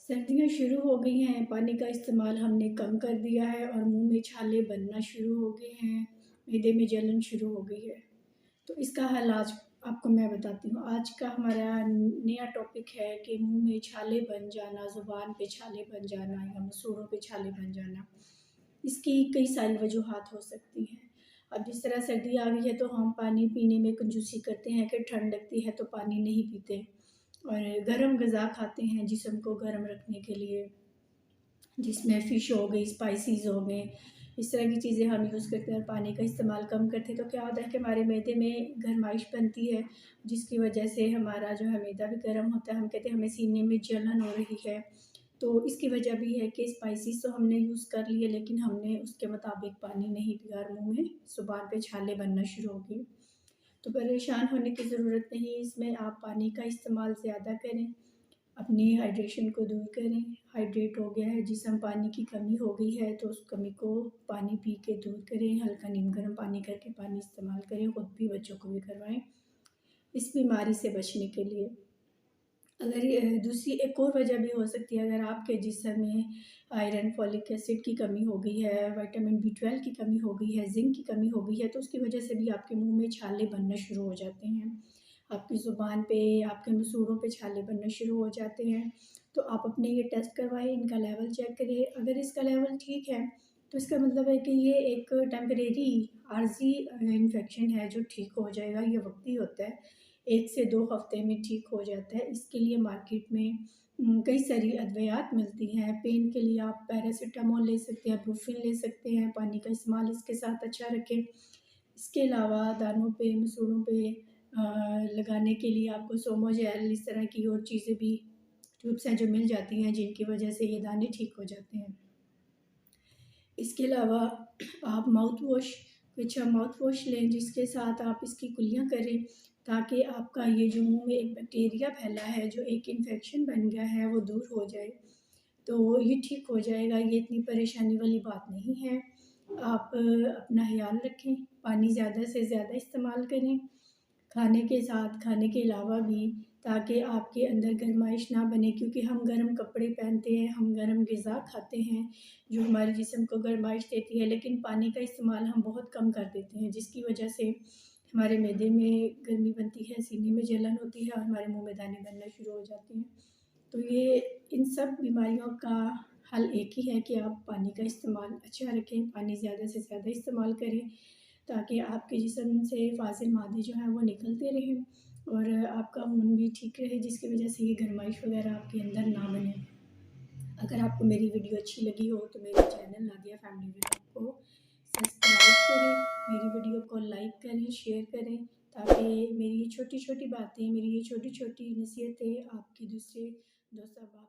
सर्दियाँ शुरू हो गई हैं, पानी का इस्तेमाल हमने कम कर दिया है और मुँह में छाले बनना शुरू हो गए हैं, मैदे में जलन शुरू हो गई है। तो इसका हल आज आपको मैं बताती हूँ। आज का हमारा नया टॉपिक है कि मुँह में छाले बन जाना, ज़ुबान पे छाले बन जाना या मसूड़ों पे छाले बन जाना। इसकी कई सारी वजूहात हो सकती हैं। अब जिस तरह सर्दी आ गई है तो हम पानी पीने में कंजूसी करते हैं कि ठंड लगती है तो पानी नहीं पीते और गर्म ग़िज़ा खाते हैं जिस्म को गर्म रखने के लिए, जिसमें फ़िश हो गई, स्पाइसेस हो गए, इस तरह की चीज़ें हम यूज़ करते हैं और पानी का इस्तेमाल कम करते हैं। तो क्या होता है कि हमारे मैदे में गर्माइश बनती है, जिसकी वजह से हमारा जो है मैदा भी गर्म होता है। हम कहते हैं हमें सीने में जलन हो रही है, तो इसकी वजह भी है कि स्पाइसेस तो हमने यूज़ कर लिए लेकिन हमने उसके मुताबिक पानी नहीं पिया और मुँह में ज़ुबान पे छाले बनना शुरू हो गए। तो परेशान होने की ज़रूरत नहीं है, इसमें आप पानी का इस्तेमाल ज़्यादा करें, अपनी हाइड्रेशन को दूर करें। हाइड्रेट हो गया है जिस्म, पानी की कमी हो गई है तो उस कमी को पानी पी के दूर करें। हल्का नीम गर्म पानी करके पानी इस्तेमाल करें, खुद भी बच्चों को भी करवाएँ इस बीमारी से बचने के लिए। अगर ये दूसरी एक और वजह भी हो सकती है, अगर आपके जिस्म में आयरन, फॉलिक एसिड की कमी हो गई है, विटामिन बी 12 की कमी हो गई है, ज़िंक की कमी हो गई है, तो उसकी वजह से भी आपके मुँह में छाले बनना शुरू हो जाते हैं। आपकी ज़ुबान पे, आपके मसूड़ों पे छाले बनना शुरू हो जाते हैं। तो आप अपने ये टेस्ट करवाएँ, इनका लेवल चेक करिए। अगर इसका लेवल ठीक है, तो इसका मतलब है कि ये एक टेम्परेरी आर्ज़ी इन्फेक्शन है जो ठीक हो जाएगा, ये वक़्ती होता है। 1 से 2 हफ़्ते में ठीक हो जाता है। इसके लिए मार्केट में कई सारी अद्वियात मिलती हैं। पेन के लिए आप पैरासिटामोल ले सकते हैं, ब्रूफिन ले सकते हैं, पानी का इस्तेमाल इसके साथ अच्छा रखें। इसके अलावा दानों पे, मसूड़ों पे लगाने के लिए आपको सोमोजेल, इस तरह की और चीज़ें भी ट्यूब्स हैं जो मिल जाती हैं, जिनकी वजह से ये दाने ठीक हो जाते हैं। इसके अलावा आप माउथ वॉश, अच्छा माउथ वॉश लें जिसके साथ आप इसकी कुलियाँ करें, ताकि आपका ये जो मुँह में एक बैक्टीरिया फैला है, जो एक इन्फेक्शन बन गया है, वो दूर हो जाए। तो ये ठीक हो जाएगा, ये इतनी परेशानी वाली बात नहीं है। आप अपना ख़याल रखें, पानी ज़्यादा से ज़्यादा इस्तेमाल करें, खाने के साथ, खाने के अलावा भी, ताकि आपके अंदर गर्माइश ना बने, क्योंकि हम गर्म कपड़े पहनते हैं, हम गर्म ग़िज़ा खाते हैं, जो हमारे जिस्म को गर्माइश देती है, लेकिन पानी का इस्तेमाल हम बहुत कम कर देते हैं, जिसकी वजह से हमारे मैदे में गर्मी बनती है, सीने में जलन होती है और हमारे मुँह में दाने बनना शुरू हो जाते हैं। तो ये इन सब बीमारियों का हल एक ही है कि आप पानी का इस्तेमाल अच्छा रखें, पानी ज़्यादा से ज़्यादा इस्तेमाल करें, ताकि आपके जिस्म से फ़ाज़िल मादे जो हैं वो निकलते रहें और आपका खून भी ठीक रहे, जिसकी वजह से ये गर्माइश वग़ैरह आपके अंदर ना बने। अगर आपको मेरी वीडियो अच्छी लगी हो तो मेरे चैनल नादिया फैमिली व्लॉग को सब्सक्राइब करें, मेरी वीडियो को लाइक करें, शेयर करें, ताकि मेरी ये छोटी-छोटी बातें, मेरी ये छोटी-छोटी नसीहतें आपके दूसरे दोस्त अहबाब